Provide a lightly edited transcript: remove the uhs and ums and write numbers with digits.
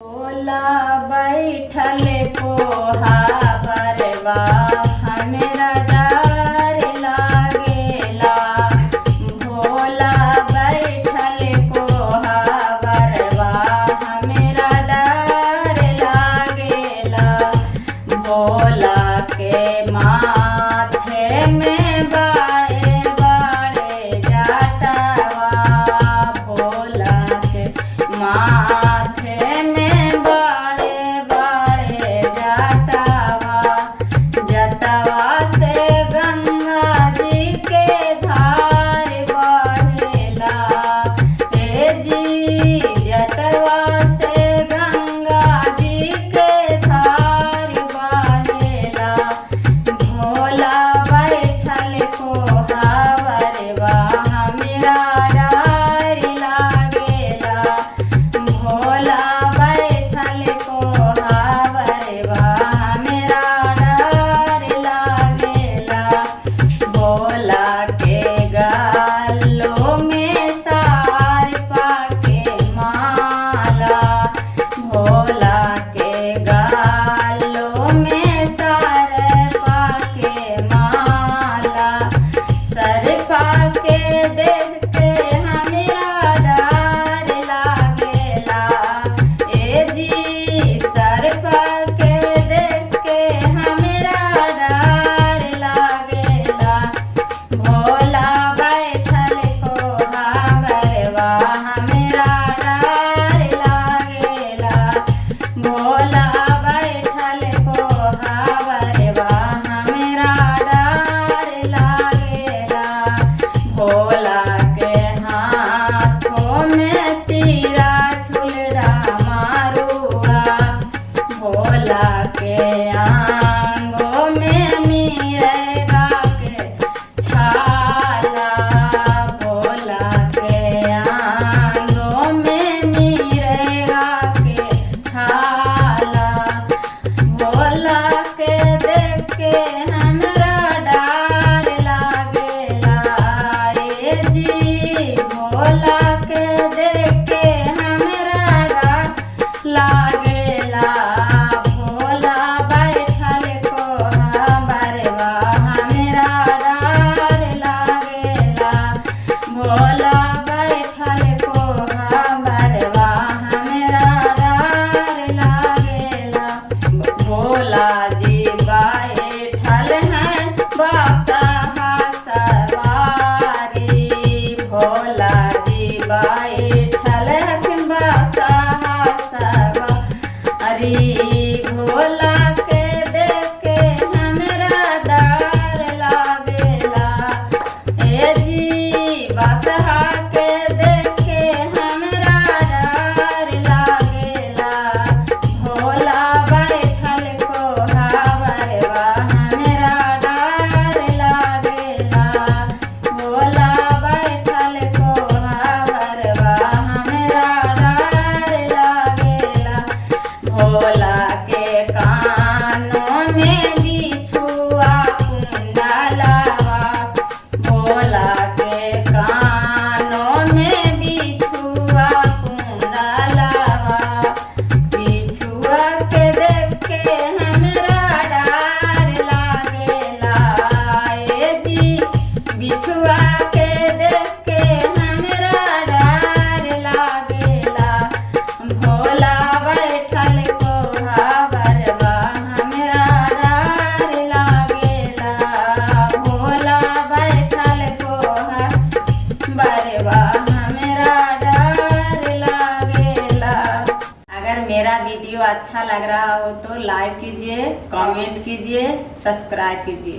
भोला बैठल कोहाबरवा हमरा डर लागेला। भोला बैठल कोहाबरवा हमरा डर लागेला। भोला के माथे में बाड़े बाड़े जटावा। भोला के माथे में बाड़े बाड़े जटावा। जटावा से गंगा जी के धार बहेला। हे जी जटावा से गंगा जी के धार बहेला। भोला बैठल कोहाबरवा हमरा डर लागेला। भोला बैठल कोहाबरवा हमरा डर लागेला। भोला के गालों में सार पाके माला। भोला के गालों में सार पाके माला। सर पाके देखते हमरा डर लागेला। ए जी सर पाके देख के हमरा डर लागेला। भोला बैठल कोहाबरवा हमरा डर लागेला। भोला बैठल कोहाबरवा हमरा डर लागेला। भोला के हाथों में तीरा छुलरा मारुआ। भोला के आंगों में मिर्गा के छाला। भोला के आंगों में मिर्गा के छाला। भोला के देख के हमरा डर लागेला। ए जी भोला के देख के हमरा डर लागेला। भोला बैठल कोहाबरवा हमरा डर लागेला। भोला बैठल कोहाबरवा हमरा डर लागेला। भोला जी बैठल हैं बसहा सवारी। भोला जी बैठल हैं बसहा सवारी। भोला के देख के हमरा डर लागेला। ए जी बसहा के देख के हमरा डर लागेला। भोला बैठल कोहाबरवा हमरा डर लागेला। भोला बैठल कोहाबरवा हमरा डर लागेला। भोला के कानों में बिछुआ कुंडलवा। भोला के कानों में बिछुआ कुंडलवा। बिछुआ के देख के हमरा डर लागेला। ए जी बिछुआ के देख के हमरा डर लागेला। भोला बैठल कोहाबरवा हमरा डर लागेला। भोला बैठल कोहाबरवा हमरा डर लागेला। अगर मेरा वीडियो अच्छा लग रहा हो तो लाइक कीजिए, कमेंट कीजिए, सब्सक्राइब कीजिए।